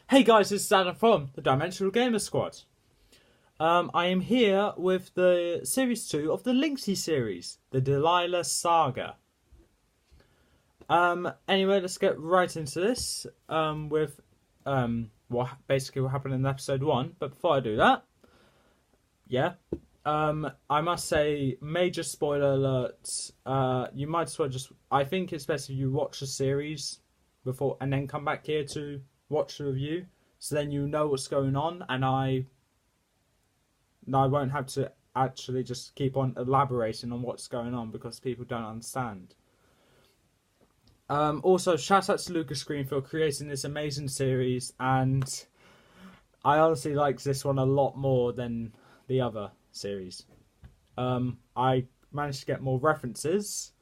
Hey guys, it's Saga from the Dimensional Gamer Squad. I am here with the Series 2 of the Lynxy series, the Delila Saga. Anyway, let's get right into this with what happened in episode 1. But before I do that, I must say, major spoiler alert. You might as well I think it's best if you watch the series before and then come back here to watch the review, so then you know what's going on, and I won't have to actually just keep on elaborating on what's going on because people don't understand. Also, shout out to Lucas Green for creating this amazing series, and I honestly like this one a lot more than the other series. I managed to get more references,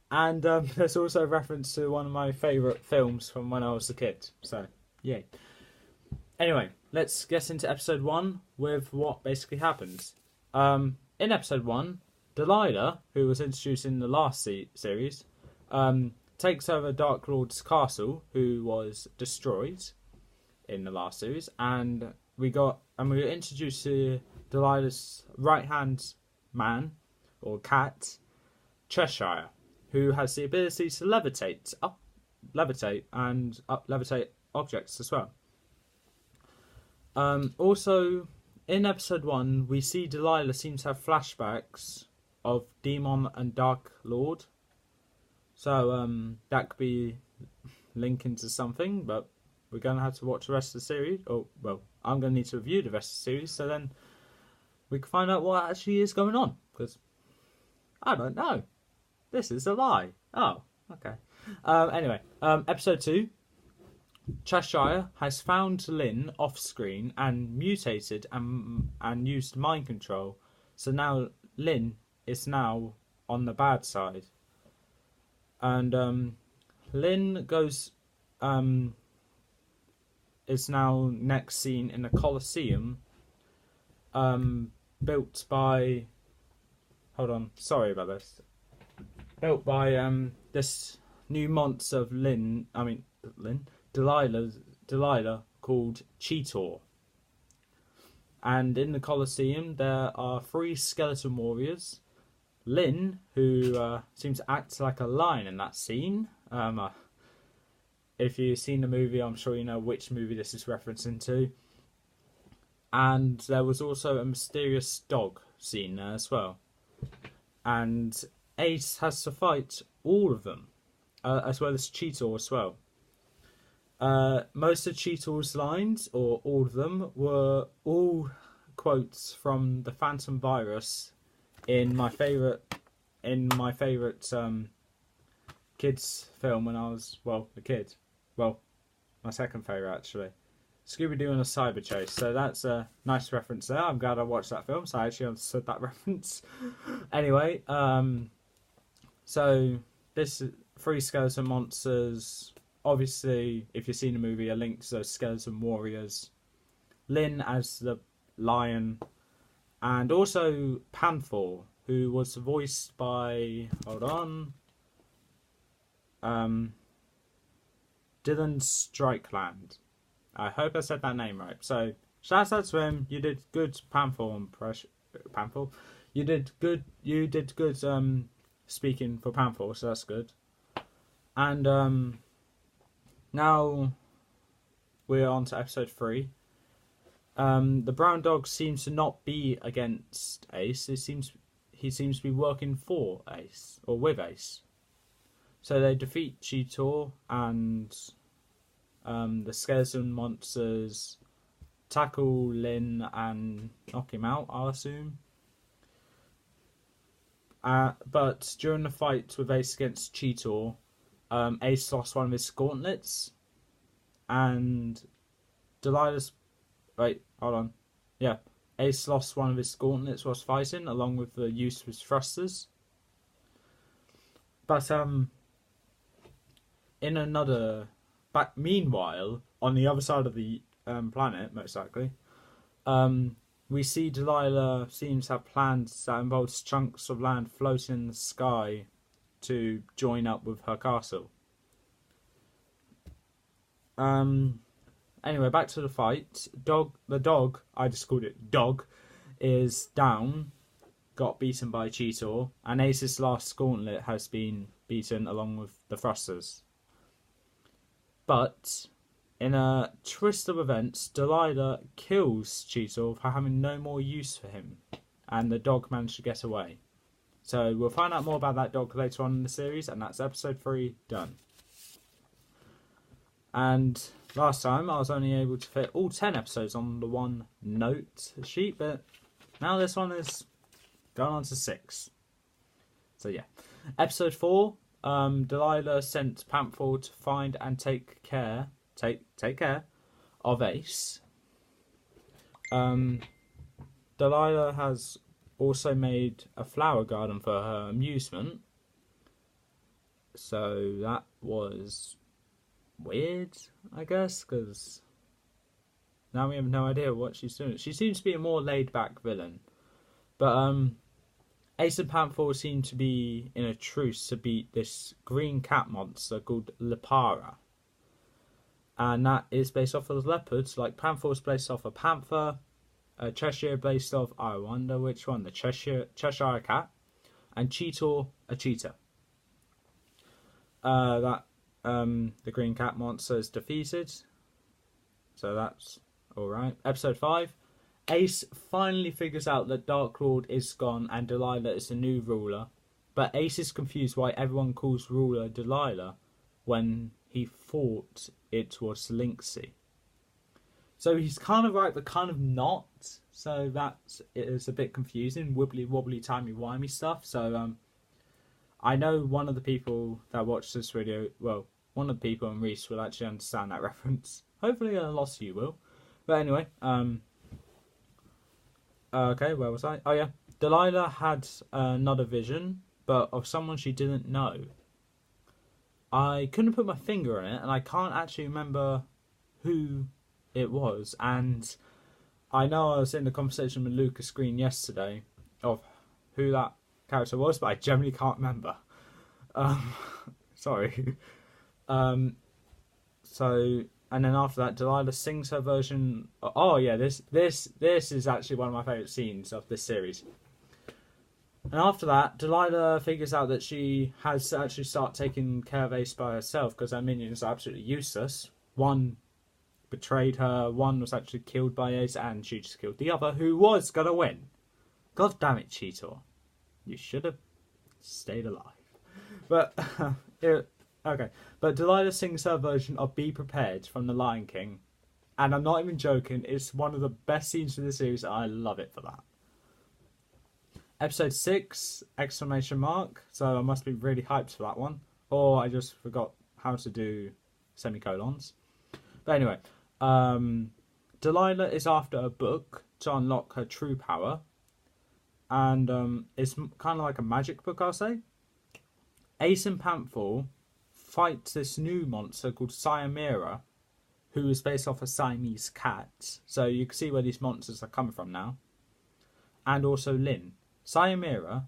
and there's also a reference to one of my favourite films from when I was a kid, so yay. Anyway, let's get into episode 1 with what basically happens. In episode 1, Delila, who was introduced in the last series, takes over Dark Lord's castle, who was destroyed in the last series, and we were introduced to Delila's right-hand man, or cat, Cheshire, who has the ability to levitate objects as well. Also, in episode 1, we see Delila seems to have flashbacks of Demon and Dark Lord. So that could be linking to something, but we're going to have to watch the rest of the series. Oh, well, I'm going to need to review the rest of the series, so then we can find out what actually is going on, because I don't know. This is a lie. Oh, okay. Anyway, episode 2. Cheshire has found Lynn off screen and mutated and used mind control. So now Lynn is now on the bad side. And Lynn is now next seen in a Colosseum built by this new monster of Delila called Cheetor. And in the Colosseum there are 3 skeleton warriors. Lynn, who seems to act like a lion in that scene. If you've seen the movie, I'm sure you know which movie this is referencing to. And there was also a mysterious dog scene there as well. And Ace has to fight all of them, as well as Cheetor as well. Most of Cheetor's lines, or all of them, were all quotes from the Phantom Virus in my favourite kids film when I was, a kid. Well, my second favourite actually. Scooby-Doo and a Cyber Chase. So that's a nice reference there. I'm glad I watched that film, so I actually understood that reference. Anyway, so this is 3 skeleton monsters. Obviously, if you've seen the movie, a link to those skeleton warriors. Lynn as the lion. And also Panther, who was voiced by... Dylan Strickland. I hope I said that name right. So, shout out to him. You did good Panther impression. Panther? You did good speaking for Panther, so that's good. And, now we're on to episode 3. The brown dog seems to not be against Ace. He seems to be working for Ace, or with Ace. So they defeat Cheetor, and the skeleton monsters tackle Lynn and knock him out, I'll assume. But during the fight with Ace against Cheetor, Ace lost one of his gauntlets, and Ace lost one of his gauntlets whilst fighting, along with the use of his thrusters. But meanwhile, on the other side of the planet, most likely, we see Delila seems to have plans that involves chunks of land floating in the sky to join up with her castle. Anyway, back to the fight. The dog, I just called it Dog, is down, got beaten by Cheetor, and Ace's last gauntlet has been beaten along with the thrusters. But in a twist of events, Delila kills Cheetor for having no more use for him, and the dog managed to get away. So we'll find out more about that dog later on in the series, and that's episode 3 done. And last time I was only able to fit all 10 episodes on the one note sheet, but now this one is going on to 6. So yeah. Episode 4, Delila sent Panther to find and take care of Ace. Delila has also made a flower garden for her amusement. So that was weird, I guess, because now we have no idea what she's doing. She seems to be a more laid-back villain. But Ace and Panther seem to be in a truce to beat this green cat monster called Lipara. And that is based off of leopards. Like Panther's based off a panther, Cheshire based off, I wonder which one, the Cheshire cat, and Cheetor, a cheetah. The green cat monster is defeated, so that's alright. Episode 5, Ace finally figures out that Dark Lord is gone and Delila is the new ruler, but Ace is confused why everyone calls ruler Delila when he thought it was Lynxy. So he's kind of right, but kind of not. So it is a bit confusing, wibbly wobbly timey wimey stuff. So I know one of the people that watched this video, well, one of the people in Reese will actually understand that reference. Hopefully a lot of you will. But anyway, okay, where was I? Oh yeah, Delila had another vision, but of someone she didn't know. I couldn't put my finger on it, and I can't actually remember who it was. And I know I was in the conversation with Lucas Green yesterday of who that character was, but I generally can't remember. Sorry. So, and then after that, Delila sings her version. Oh yeah, this is actually one of my favourite scenes of this series. And after that, Delila figures out that she has to actually start taking care of Ace by herself because her minions are absolutely useless. One betrayed her, one was actually killed by Ace, and she just killed the other, who was going to win. God damn it, Cheetor. You should have stayed alive. But, okay. But Delila sings her version of Be Prepared from The Lion King. And I'm not even joking, it's one of the best scenes in the series, and I love it for that. Episode 6, exclamation mark. So I must be really hyped for that one. Or I just forgot how to do semicolons. But anyway, Delila is after a book to unlock her true power. And it's kind of like a magic book, I'll say. Ace and Panther fight this new monster called Siamira, who is based off a Siamese cat. So you can see where these monsters are coming from now. And also Lynn. Siamira,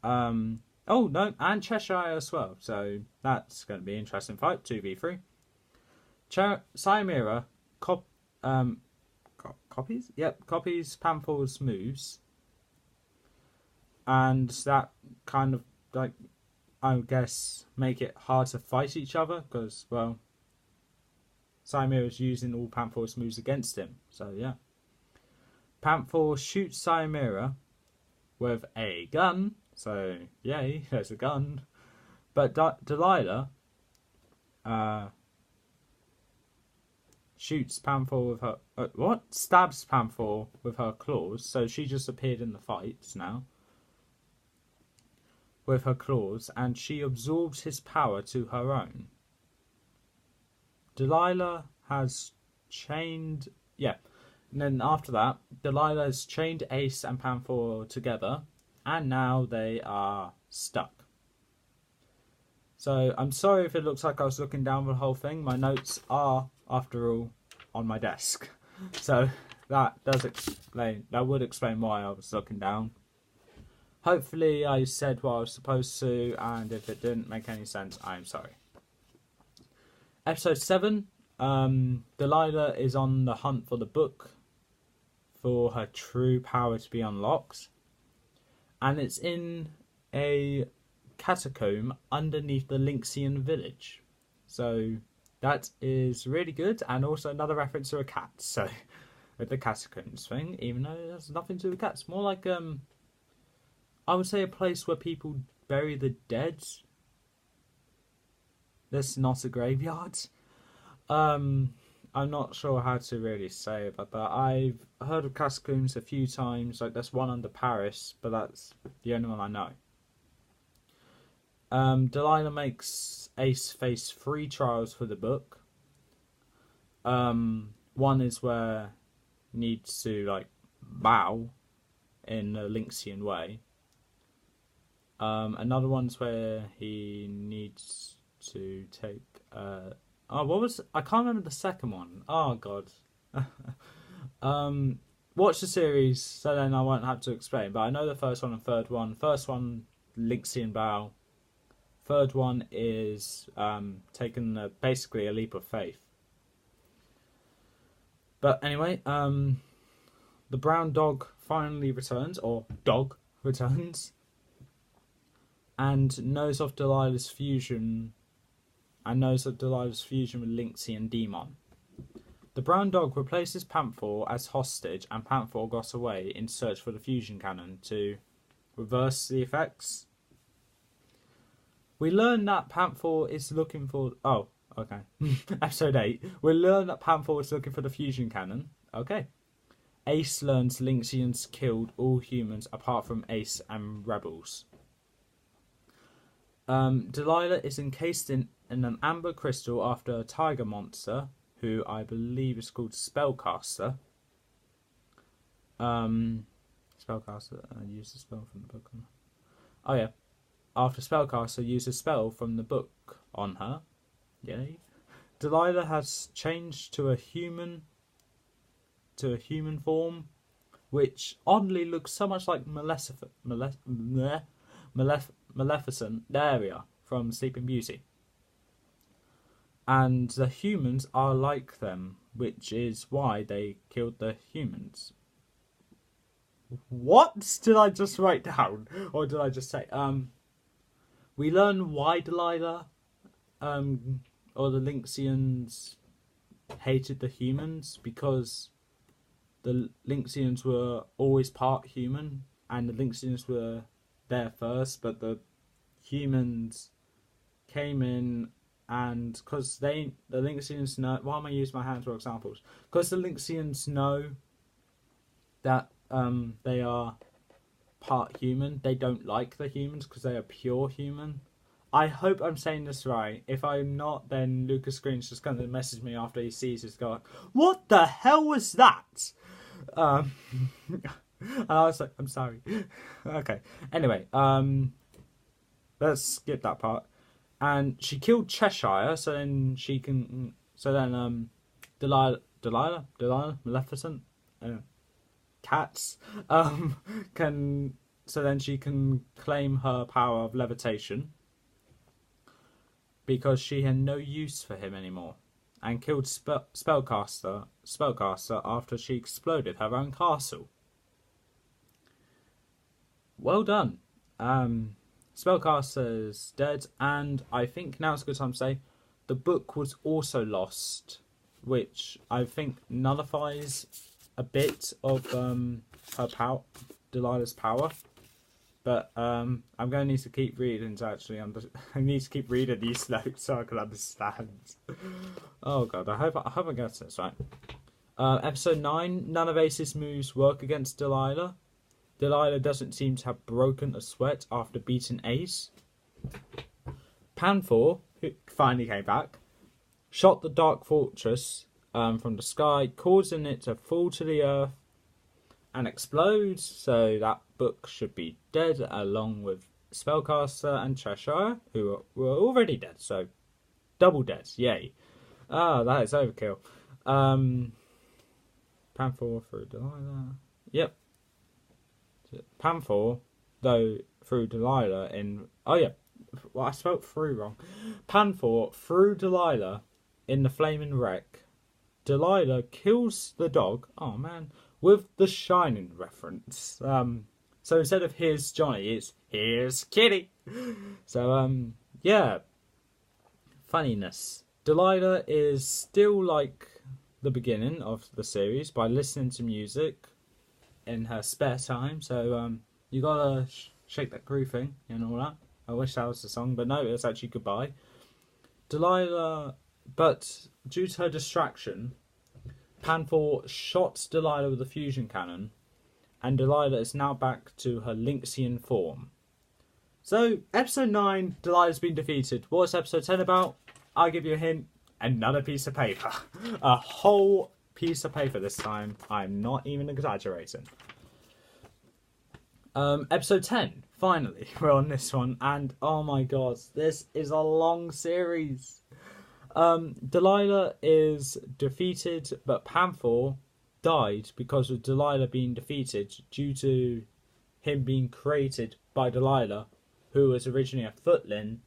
oh no, and Cheshire as well. So that's going to be an interesting fight, 2v3. Siamira copies? Yep, copies Panther's moves. And that kind of, like, I guess, make it hard to fight each other. Because, well, Siamira's using all Panther's moves against him. So, yeah. Panther shoots Siamira with a gun. So, yay, there's a gun. But Delila shoots Panther with her... stabs Panther with her claws. So she just appeared in the fights now. With her claws. And she absorbs his power to her own. Delila has chained... Yeah. And then after that, Delila has chained Ace and Panther together. And now they are stuck. So, I'm sorry if it looks like I was looking down the whole thing. My notes are, after all, on my desk. So, that would explain why I was looking down. Hopefully I said what I was supposed to, and if it didn't make any sense, I'm sorry. Episode 7, Delila is on the hunt for the book for her true power to be unlocked. And it's in a catacomb underneath the Lynxian village. So that is really good. And also another reference to a cat. So with the catacombs thing, even though it has nothing to do with cats. More like, I would say a place where people bury the dead. That's not a graveyard. I'm not sure how to really say about that. I've heard of catacombs a few times. Like there's one under Paris, but that's the only one I know. Delila makes Ace face 3 trials for the book. One is where he needs to like bow in a Lynxian way. Another one's where he needs to take I can't remember the second one. Oh god. Watch the series so then I won't have to explain, but I know the first one and third one. First one, Lynxian bow. Third one is taking basically a leap of faith. But anyway, the brown dog finally returns, or dog returns, and knows of Delila's fusion with Lynxy and Demon. The brown dog replaces Panther as hostage, and Panther got away in search for the fusion cannon to reverse the effects. We learn that Panther is looking for... Oh, okay. Episode 8. We learn that Panther is looking for the fusion cannon. Okay. Ace learns Lynxians killed all humans apart from Ace and Rebels. Delila is encased in an amber crystal after a tiger monster, who I believe is called Spellcaster. Spellcaster used a spell from the book on her. Oh yeah. After Spellcaster used a spell from the book on her. Yay. Delila has changed to a human form, which oddly looks so much like Maleficent. There we are, from Sleeping Beauty. And the humans are like them, which is why they killed the humans. What did I just write down? Or did I just say? We learn why Delila, or the Lynxians hated the humans, because the Lynxians were always part human, and the Lynxians were there first, but the humans came in, and because the Lynxians know... Why am I using my hands for examples? Because the Lynxians know that they are part human. They don't like the humans because they are pure human. I hope I'm saying this right. If I'm not, then Lucas Green's just going to message me after he sees this going, what the hell was that? And I was like, I'm sorry. Okay. Anyway, let's skip that part. And she killed Cheshire, so then she can... So then, Delila, Maleficent, cats, can... So then she can claim her power of levitation, because she had no use for him anymore, and killed Spellcaster after she exploded her own castle. Well done. Spellcaster's dead, and I think now's a good time to say the book was also lost, which I think nullifies a bit of her power, Delila's power. But I'm going to need to keep reading to actually I need to keep reading these notes so I can understand. Oh god, I hope I get this right. Episode 9. None of Ace's moves work against Delila. Delila doesn't seem to have broken a sweat after beating Ace. Panther, who finally came back, shot the Dark Fortress from the sky, causing it to fall to the earth and explode. So that book should be dead, along with Spellcaster and Cheshire, who were already dead. So double dead, yay! Ah, that is overkill. Panther through Delila. Yep. Panther, though, through Delila in... Oh, yeah. Well, I spelled through wrong. Panther threw Delila in the flaming wreck, Delila kills the dog. Oh man, with the Shining reference. So instead of here's Johnny, it's here's Kitty. So yeah, funniness. Delila is still like the beginning of the series by listening to music in her spare time. So you gotta shake that groove thing and all that. I wish that was the song, but no, it's actually Goodbye. Delila, but due to her distraction, Panfor shot Delila with a fusion cannon, and Delila is now back to her Lynxian form. So, episode 9, Delila's been defeated. What's episode 10 about? I'll give you a hint. Another piece of paper. A whole piece of paper this time. I'm not even exaggerating. Episode 10. Finally, we're on this one. And, oh my god, this is a long series. Delila is defeated, but Panfor died because of Delila being defeated due to him being created by Delila, who was originally a footling.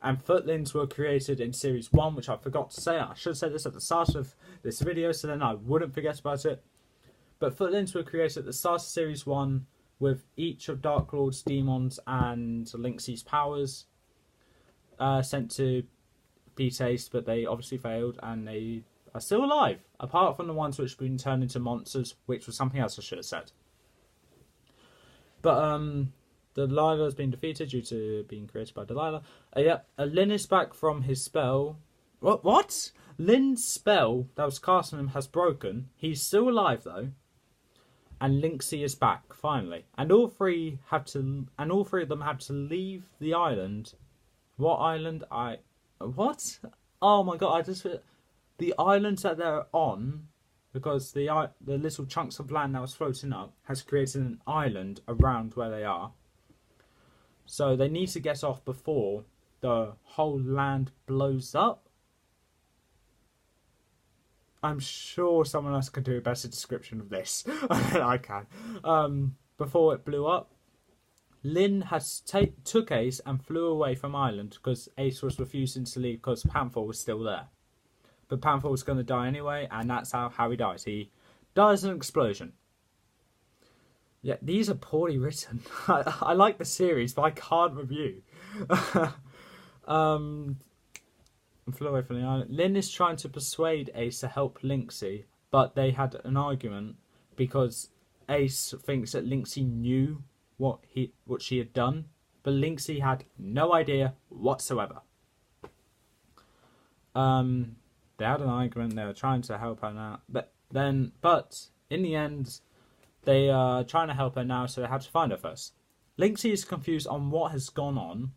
And footlings were created in Series 1, which I forgot to say. I should have said this at the start of this video, so then I wouldn't forget about it. But footlings were created at the start of Series 1, with each of Darklord's demons and Lynxy's powers sent to be tasted, but they obviously failed, and they are still alive, apart from the ones which have been turned into monsters, which was something else I should have said. But Delila has been defeated due to being created by Delila. Lyn is back from his spell. What? Lyn's spell that was cast on him has broken. He's still alive though. And Lynxy is back finally. And all three of them have to leave the island. What island? What? Oh my god! The island that they're on, because the little chunks of land that was floating up has created an island around where they are. So they need to get off before the whole land blows up. I'm sure someone else could do a better description of this than I can. Before it blew up, Lyn has took Ace and flew away from Ireland because Ace was refusing to leave because Panfor was still there. But Panfor was going to die anyway, and that's how he dies. He dies in an explosion. Yeah, these are poorly written. I like the series, but I can't review. Flew away from the island. Lyn is trying to persuade Ace to help Lynxy, but they had an argument because Ace thinks that Lynxy knew what she had done, but Lynxy had no idea whatsoever. They had an argument. They were trying to help her now, but in the end, they are trying to help her now, so they have to find her first. Lynxy is confused on what has gone on.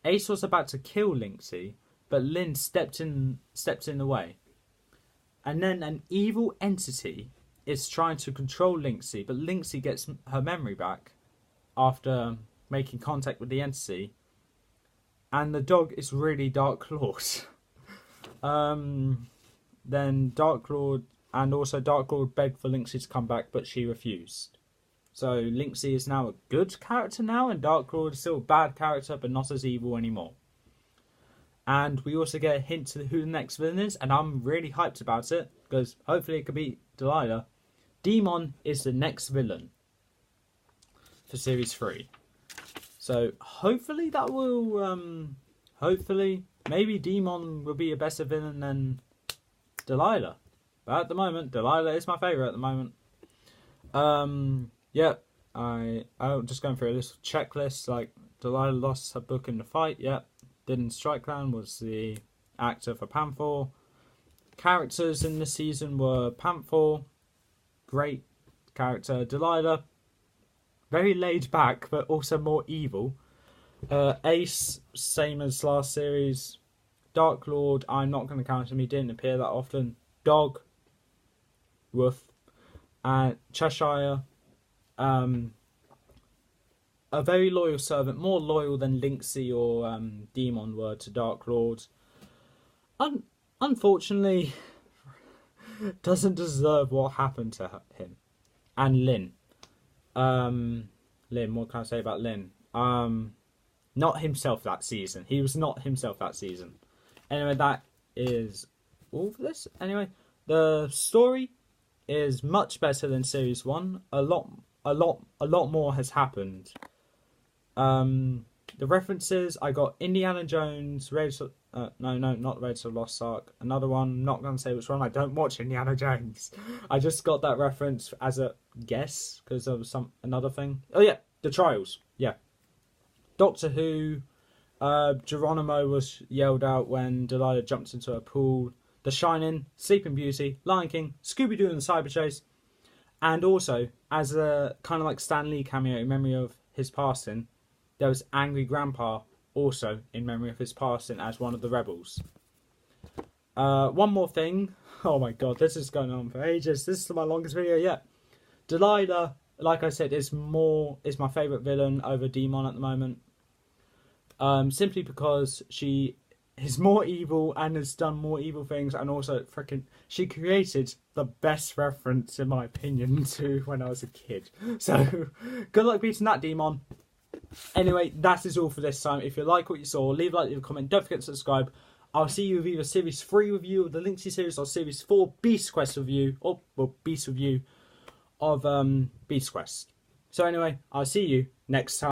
Ace was about to kill Lynxy, but Lyn stepped in the way. And then an evil entity is trying to control Lynxy, but Lynxy gets her memory back after making contact with the entity. And the dog is really Darklord. Then Darklord begged for Lynxy to come back, but she refused. So Lynxy is now a good character now, and Darklord is still a bad character, but not as evil anymore. And we also get a hint to who the next villain is, and I'm really hyped about it, because hopefully it could be Delila. Demon is the next villain for Series 3. So hopefully that will, maybe Demon will be a better villain than Delila. But at the moment, Delila is my favourite at the moment. I'm just going through a little checklist, like Delila lost her book in the fight, Dylan Strickland was the actor for Panfor. Characters in this season were Panfor, great character. Delila, very laid back, but also more evil. Ace, same as last series. Darklord, I'm not going to count him, he didn't appear that often. Dog, woof. And Cheshire, a very loyal servant, more loyal than Lynxy or Demon were to Darklord. Unfortunately, doesn't deserve what happened to him. And Lyn. Lyn, what can I say about Lyn? Not himself that season. He was not himself that season. Anyway, that is all for this. Anyway, the story is much better than Series 1. A lot more has happened. The references, I got Indiana Jones, not Raiders of the Lost Ark. Another one, not going to say which one. I don't watch Indiana Jones. I just got that reference as a guess because there was another thing. Oh yeah, The Trials. Yeah. Doctor Who. Geronimo was yelled out when Delila jumped into a pool. The Shining, Sleeping Beauty, Lion King, Scooby-Doo and the Cyber Chase. And also, as a kind of like Stan Lee cameo in memory of his passing, there was Angry Grandpa also in memory of his passing as one of the rebels. One more thing. Oh my god, this is going on for ages. This is my longest video yet. Delila, like I said, is my favourite villain over Demon at the moment. Simply because she is more evil and has done more evil things, and also she created the best reference in my opinion to when I was a kid. So good luck beating that demon. Anyway, that is all for this time. If you like what you saw, leave a like, leave a comment, don't forget to subscribe. I'll see you with either Series 3 review of the Lynxy series or Series 4 Beast Quest review, or Beast review of Beast Quest. So anyway, I'll see you next time.